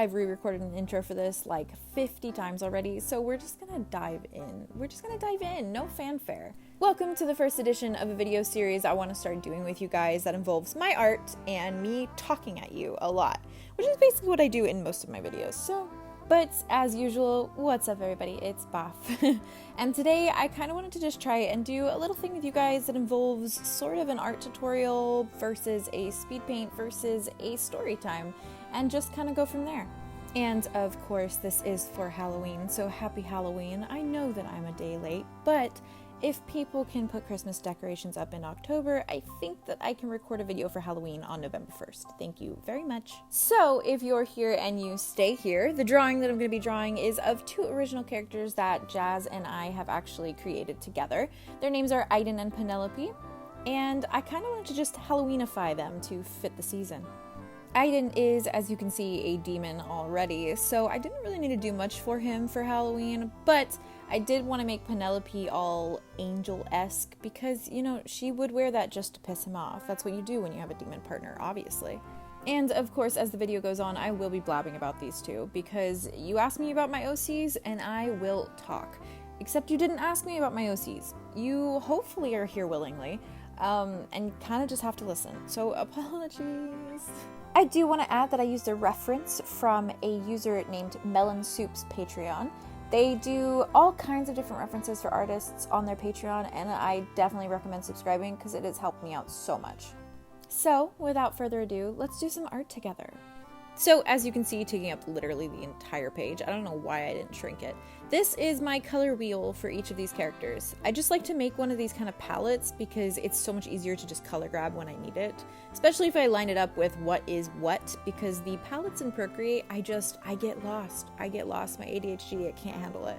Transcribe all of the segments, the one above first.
I've re-recorded an intro for this like 50 times already, so we're just gonna dive in. No fanfare. Welcome to the first edition of a video series I want to start doing with you guys that involves my art and me talking at you a lot, which is basically what I do in most of my videos. But as usual, what's up everybody, it's Bof. And today I kind of wanted to just try and do a little thing with you guys that involves sort of an art tutorial versus a speed paint versus a story time, and just kind of go from there. And of course this is for Halloween, so happy Halloween. I know that I'm a day late, but if people can put Christmas decorations up in October, I think that I can record a video for Halloween on November 1st. Thank you very much. So if you're here and you stay here, the drawing that I'm going to be drawing is of two original characters that Jaz and I have actually created together. Their names are Iden and Penelope, and I kind of wanted to just Halloweenify them to fit the season. Iden is, as you can see, a demon already, so I didn't really need to do much for him for Halloween, but I did want to make Penelope all angel-esque because, you know, she would wear that just to piss him off. That's what you do when you have a demon partner, obviously. And of course, as the video goes on, I will be blabbing about these two because you asked me about my OCs and I will talk. Except you didn't ask me about my OCs. You hopefully are here willingly, and kind of just have to listen. So apologies. I do want to add that I used a reference from a user named Melon Soup's Patreon. They do all kinds of different references for artists on their Patreon, and I definitely recommend subscribing because it has helped me out so much. So, without further ado, let's do some art together. So, as you can see, taking up literally the entire page, I don't know why I didn't shrink it. This is my color wheel for each of these characters. I just like to make one of these kind of palettes because it's so much easier to just color grab when I need it. Especially if I line it up with what is what, because the palettes in Procreate, I get lost. My ADHD, I can't handle it.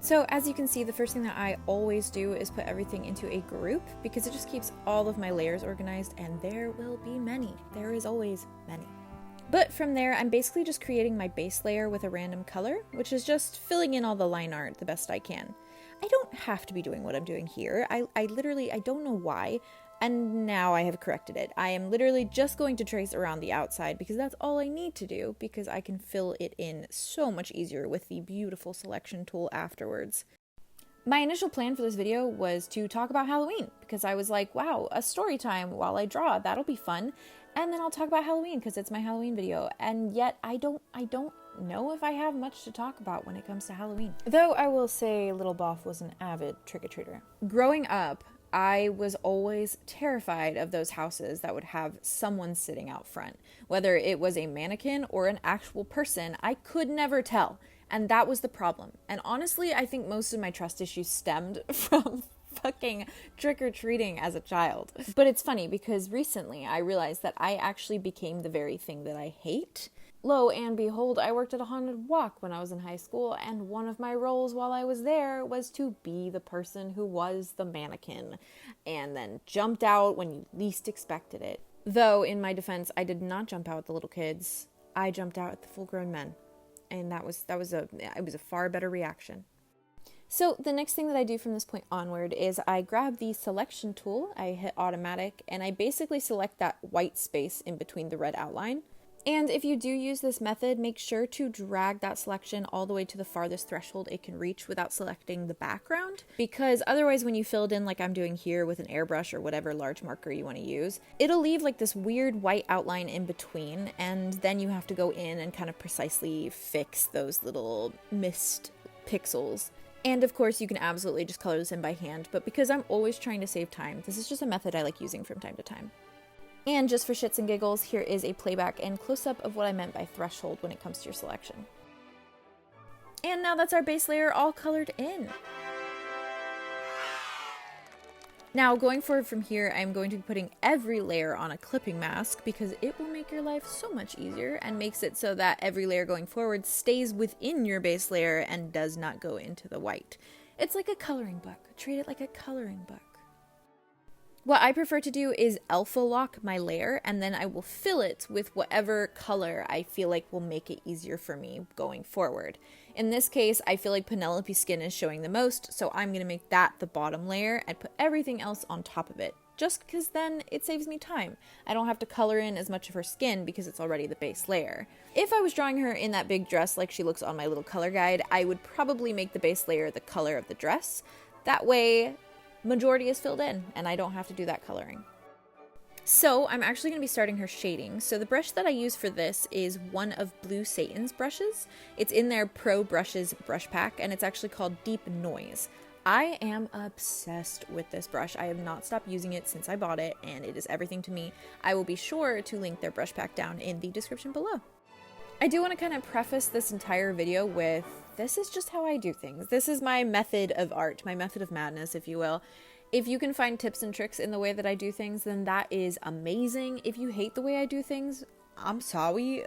So as you can see, the first thing that I always do is put everything into a group because it just keeps all of my layers organized, and there will be many. There is always many. But from there, I'm basically just creating my base layer with a random color, which is just filling in all the line art the best I can. I don't have to be doing what I'm doing here. I don't know why, and now I have corrected it. I am literally just going to trace around the outside because that's all I need to do, because I can fill it in so much easier with the beautiful selection tool afterwards. My initial plan for this video was to talk about Halloween, because I was like, wow, a story time while I draw, that'll be fun. And then I'll talk about Halloween because it's my Halloween video. And yet I don't know if I have much to talk about when it comes to Halloween. Though I will say Little Bof was an avid trick-or-treater. Growing up, I was always terrified of those houses that would have someone sitting out front. Whether it was a mannequin or an actual person, I could never tell. And that was the problem. And honestly, I think most of my trust issues stemmed from fucking trick-or-treating as a child. But it's funny because recently I realized that I actually became the very thing that I hate. Lo and behold, I worked at a haunted walk when I was in high school, and one of my roles while I was there was to be the person who was the mannequin and then jumped out when you least expected it. Though, in my defense, I did not jump out at the little kids. I jumped out at the full-grown men. And it was a far better reaction. So the next thing that I do from this point onward is I grab the selection tool, I hit automatic, and I basically select that white space in between the red outline. And if you do use this method, make sure to drag that selection all the way to the farthest threshold it can reach without selecting the background, because otherwise when you fill it in like I'm doing here with an airbrush or whatever large marker you want to use, it'll leave like this weird white outline in between, and then you have to go in and kind of precisely fix those little missed pixels. And of course, you can absolutely just color this in by hand, but because I'm always trying to save time, this is just a method I like using from time to time. And just for shits and giggles, here is a playback and close-up of what I meant by threshold when it comes to your selection. And now that's our base layer all colored in. Now, going forward from here, I'm going to be putting every layer on a clipping mask because it will make your life so much easier and makes it so that every layer going forward stays within your base layer and does not go into the white. It's like a coloring book. Treat it like a coloring book. What I prefer to do is alpha lock my layer, and then I will fill it with whatever color I feel like will make it easier for me going forward. In this case, I feel like Penelope's skin is showing the most, so I'm going to make that the bottom layer and put everything else on top of it. just because then it saves me time. I don't have to color in as much of her skin because it's already the base layer. If I was drawing her in that big dress like she looks on my little color guide, I would probably make the base layer the color of the dress. That way, majority is filled in and I don't have to do that coloring. So I'm actually going to be starting her shading. So the brush that I use for this is one of Blue Satan's brushes. It's in their Pro Brushes brush pack, and it's actually called Deep Noise. I am obsessed with this brush. I have not stopped using it since I bought it, and it is everything to me. I will be sure to link their brush pack down in the description below. I do want to kind of preface this entire video with, this is just how I do things. This is my method of art, my method of madness, if you will. If you can find tips and tricks in the way that I do things, then that is amazing. If you hate the way I do things, I'm sorry.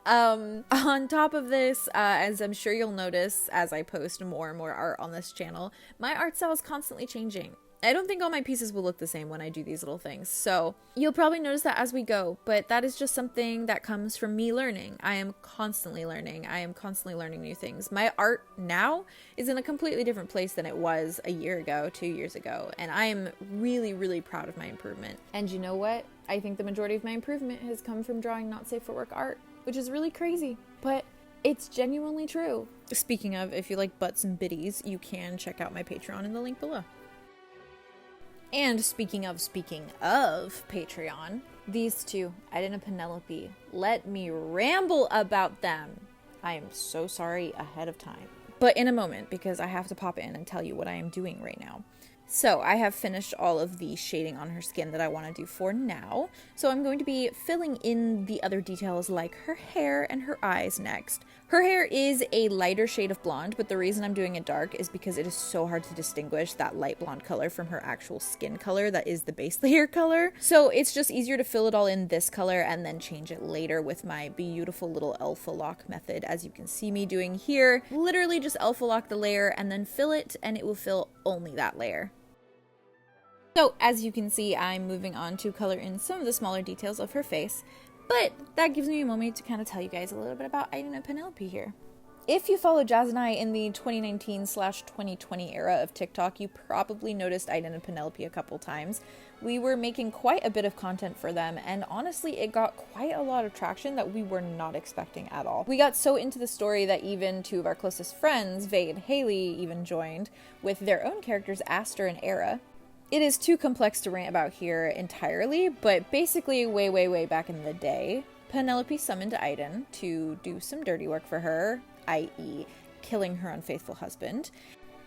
On top of this, as I'm sure you'll notice as I post more and more art on this channel, my art style is constantly changing. I don't think all my pieces will look the same when I do these little things, so you'll probably notice that as we go, but that is just something that comes from me learning. I am constantly learning. I am constantly learning new things. My art now is in a completely different place than it was a year ago, 2 years ago, and I am really, really proud of my improvement. And you know what? I think the majority of my improvement has come from drawing not safe for work art, which is really crazy, but it's genuinely true. Speaking of, if you like butts and biddies, you can check out my Patreon in the link below. And speaking of Patreon, these two, Iden and Penelope, let me ramble about them. I am so sorry ahead of time. But in a moment, because I have to pop in and tell you what I am doing right now. So I have finished all of the shading on her skin that I want to do for now. So I'm going to be filling in the other details like her hair and her eyes next. Her hair is a lighter shade of blonde, but the reason I'm doing it dark is because it is so hard to distinguish that light blonde color from her actual skin color that is the base layer color. So it's just easier to fill it all in this color and then change it later with my beautiful little alpha lock method, as you can see me doing here. Literally just alpha lock the layer and then fill it, and it will fill only that layer. So as you can see, I'm moving on to color in some of the smaller details of her face, but that gives me a moment to kind of tell you guys a little bit about Iden and Penelope here. If you follow Jaz and I in the 2019/2020 era of TikTok, you probably noticed Iden and Penelope a couple times. We were making quite a bit of content for them, and honestly, it got quite a lot of traction that we were not expecting at all. We got so into the story that even two of our closest friends, Vay and Haley, even joined with their own characters, Aster and Era. It is too complex to rant about here entirely, but basically way back in the day, Penelope summoned Iden to do some dirty work for her, i.e. killing her unfaithful husband.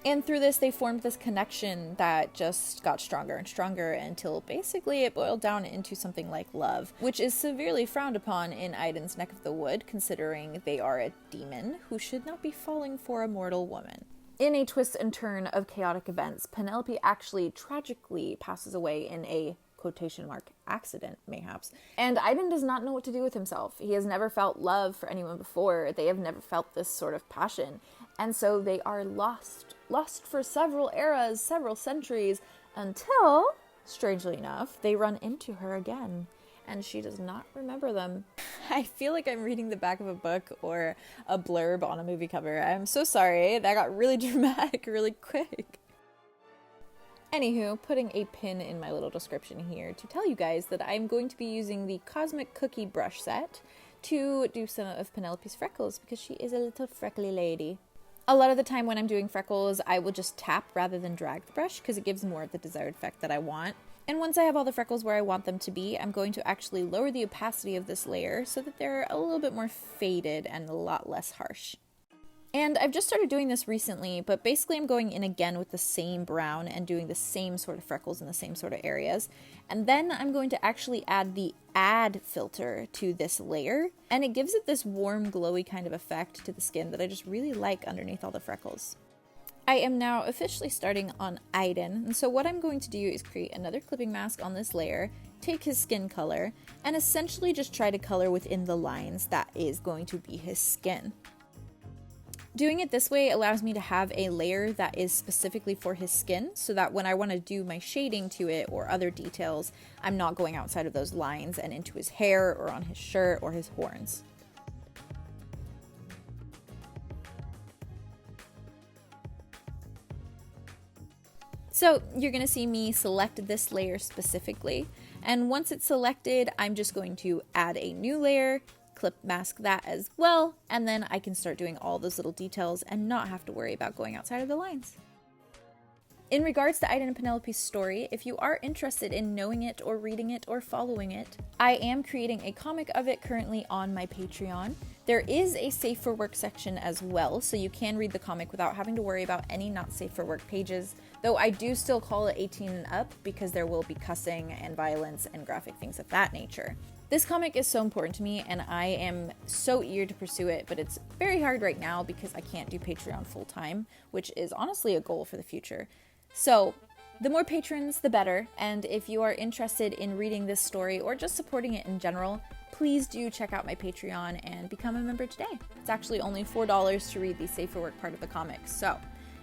And through this, they formed this connection that just got stronger and stronger until basically it boiled down into something like love, which is severely frowned upon in Iden's neck of the wood, considering they are a demon who should not be falling for a mortal woman. In a twist and turn of chaotic events, Penelope actually tragically passes away in a quotation mark accident, mayhaps. And Iden does not know what to do with himself. He has never felt love for anyone before. They have never felt this sort of passion. And so they are lost for several eras, several centuries, until, strangely enough, they run into her again. And she does not remember them. I feel like I'm reading the back of a book or a blurb on a movie cover. I'm so sorry. That got really dramatic really quick. Anywho, putting a pin in my little description here to tell you guys that I'm going to be using the Cosmic Cookie brush set to do some of Penelope's freckles because she is a little freckly lady. A lot of the time when I'm doing freckles, I will just tap rather than drag the brush because it gives more of the desired effect that I want. And once I have all the freckles where I want them to be, I'm going to actually lower the opacity of this layer so that they're a little bit more faded and a lot less harsh. And I've just started doing this recently, but basically I'm going in again with the same brown and doing the same sort of freckles in the same sort of areas. And then I'm going to actually add the add filter to this layer, and it gives it this warm, glowy kind of effect to the skin that I just really like underneath all the freckles. I am now officially starting on Iden, and so what I'm going to do is create another clipping mask on this layer, take his skin color, and essentially just try to color within the lines that is going to be his skin. Doing it this way allows me to have a layer that is specifically for his skin, so that when I want to do my shading to it or other details, I'm not going outside of those lines and into his hair or on his shirt or his horns. So you're going to see me select this layer specifically, and once it's selected, I'm just going to add a new layer, clip mask that as well, and then I can start doing all those little details and not have to worry about going outside of the lines. In regards to Iden and Penelope's story, if you are interested in knowing it or reading it or following it, I am creating a comic of it currently on my Patreon. There is a safe for work section as well, so you can read the comic without having to worry about any not safe for work pages, though I do still call it 18 and up because there will be cussing and violence and graphic things of that nature. This comic is so important to me and I am so eager to pursue it, but it's very hard right now because I can't do Patreon full time, which is honestly a goal for the future. So the more patrons, the better, and if you are interested in reading this story or just supporting it in general, please do check out my Patreon and become a member today. It's actually only $4 to read the safe for work part of the comics. So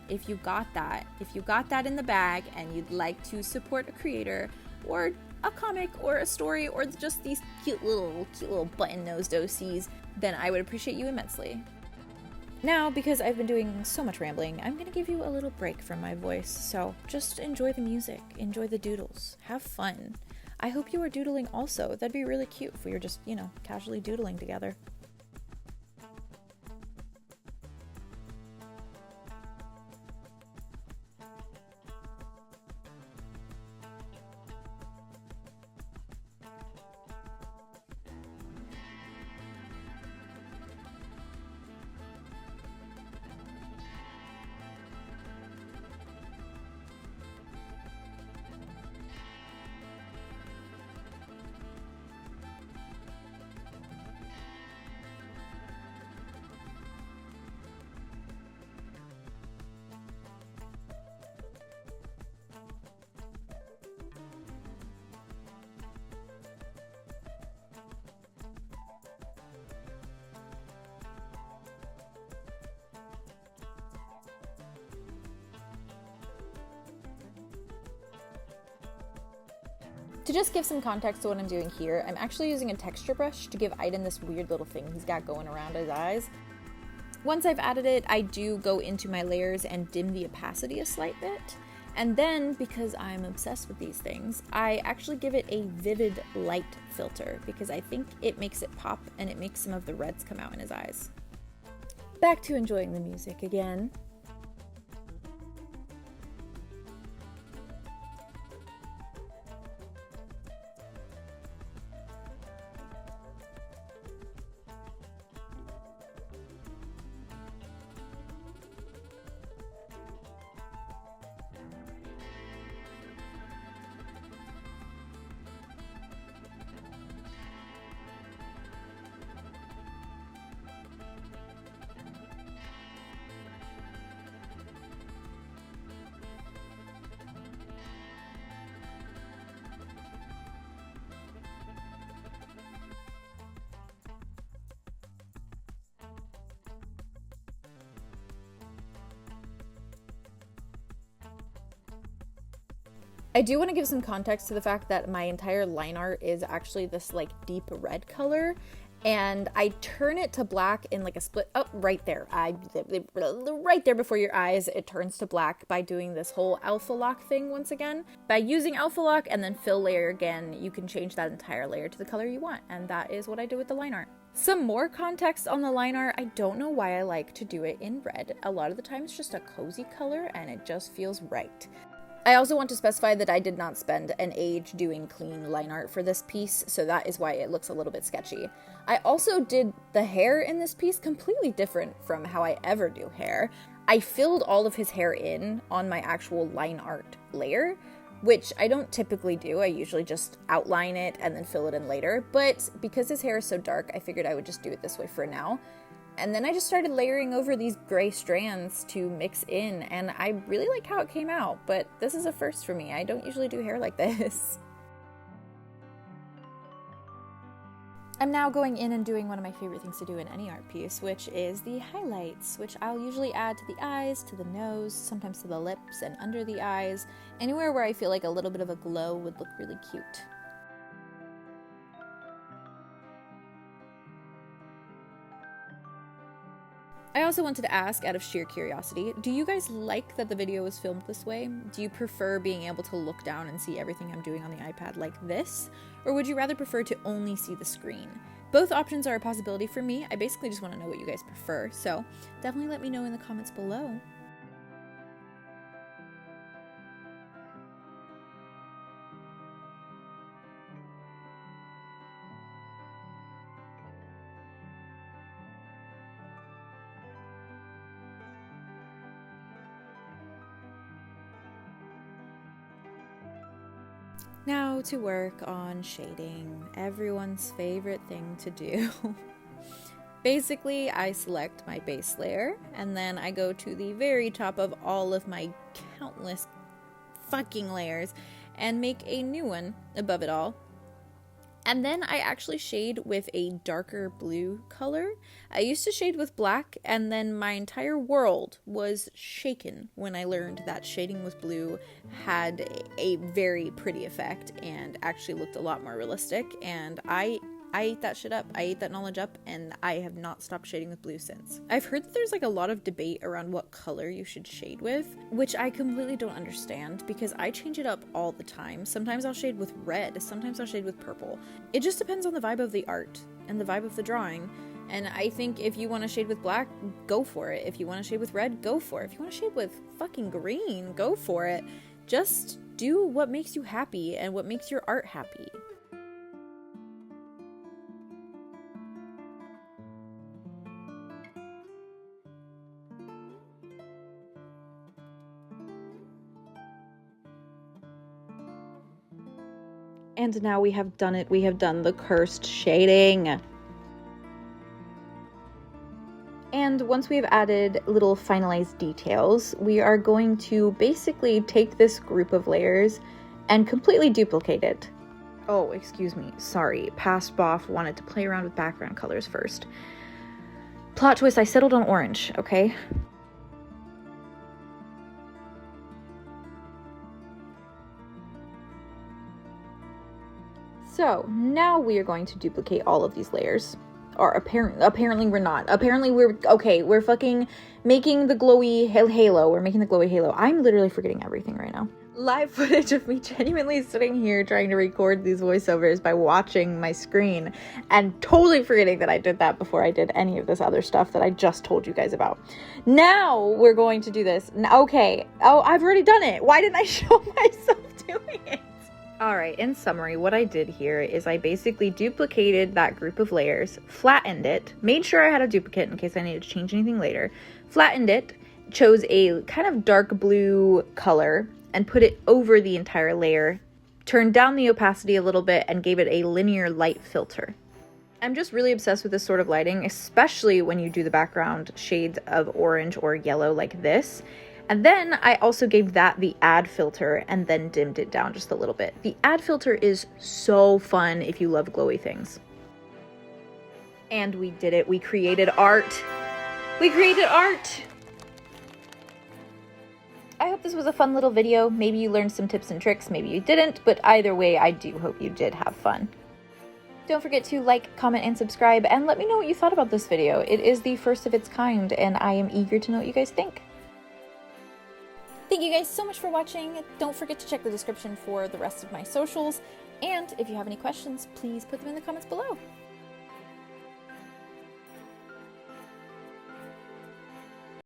if you got that in the bag and you'd like to support a creator or a comic or a story or just these cute little button-nosed OCs, then I would appreciate you immensely. Now, because I've been doing so much rambling, I'm going to give you a little break from my voice, so just enjoy the music, enjoy the doodles, have fun. I hope you are doodling also. That'd be really cute if we were just, casually doodling together. To just give some context to what I'm doing here, I'm actually using a texture brush to give Iden this weird little thing he's got going around his eyes. Once I've added it, I do go into my layers and dim the opacity a slight bit. And then, because I'm obsessed with these things, I actually give it a vivid light filter because I think it makes it pop and it makes some of the reds come out in his eyes. Back to enjoying the music again. I do want to give some context to the fact that my entire line art is actually this like deep red color, and I turn it to black in like a split, right there before your eyes, it turns to black by doing this whole alpha lock thing once again. By using alpha lock and then fill layer again, you can change that entire layer to the color you want, and that is what I do with the line art. Some more context on the line art, I don't know why I like to do it in red. A lot of the time it's just a cozy color and it just feels right. I also want to specify that I did not spend an age doing clean line art for this piece, so that is why it looks a little bit sketchy. I also did the hair in this piece completely different from how I ever do hair. I filled all of his hair in on my actual line art layer, which I don't typically do. I usually just outline it and then fill it in later, but because his hair is so dark, I figured I would just do it this way for now. And then I just started layering over these gray strands to mix in, and I really like how it came out, but this is a first for me. I don't usually do hair like this. I'm now going in and doing one of my favorite things to do in any art piece, which is the highlights, which I'll usually add to the eyes, to the nose, sometimes to the lips and under the eyes, anywhere where I feel like a little bit of a glow would look really cute. I also wanted to ask, out of sheer curiosity, do you guys like that the video was filmed this way? Do you prefer being able to look down and see everything I'm doing on the iPad like this? Or would you rather prefer to only see the screen? Both options are a possibility for me. I basically just want to know what you guys prefer, so definitely let me know in the comments below. Now to work on shading, everyone's favorite thing to do. Basically, I select my base layer, and then I go to the very top of all of my countless fucking layers and make a new one above it all. And then I actually shade with a darker blue color. I used to shade with black, and then my entire world was shaken when I learned that shading with blue had a very pretty effect and actually looked a lot more realistic, and I ate that shit up. I ate that knowledge up, and I have not stopped shading with blue since. I've heard that there's like a lot of debate around what color you should shade with, which I completely don't understand because I change it up all the time. Sometimes I'll shade with red, sometimes I'll shade with purple. It just depends on the vibe of the art and the vibe of the drawing. And I think if you want to shade with black, go for it. If you want to shade with red, go for it. If you want to shade with fucking green, go for it. Just do what makes you happy and what makes your art happy. And now we have done it. We have done the cursed shading. And once we've added little finalized details, we are going to basically take this group of layers and completely duplicate it. Oh, excuse me. Sorry. Past Bof wanted to play around with background colors first. Plot twist, I settled on orange, okay? So now we are going to duplicate all of these layers. Or apparently we're not. Apparently we're fucking making the glowy halo. We're making the glowy halo. I'm literally forgetting everything right now. Live footage of me genuinely sitting here trying to record these voiceovers by watching my screen and totally forgetting that I did that before I did any of this other stuff that I just told you guys about. Now we're going to do this. Okay. Oh, I've already done it. Why didn't I show myself doing it? Alright, in summary, what I did here is I basically duplicated that group of layers, flattened it, made sure I had a duplicate in case I needed to change anything later, flattened it, chose a kind of dark blue color, and put it over the entire layer, turned down the opacity a little bit, and gave it a linear light filter. I'm just really obsessed with this sort of lighting, especially when you do the background shades of orange or yellow like this. And then I also gave that the add filter and then dimmed it down just a little bit. The add filter is so fun if you love glowy things. And we did it. We created art. We created art! I hope this was a fun little video. Maybe you learned some tips and tricks, maybe you didn't, but either way, I do hope you did have fun. Don't forget to like, comment, and subscribe, and let me know what you thought about this video. It is the first of its kind, and I am eager to know what you guys think. Thank you guys so much for watching. Don't forget to check the description for the rest of my socials. And if you have any questions, please put them in the comments below.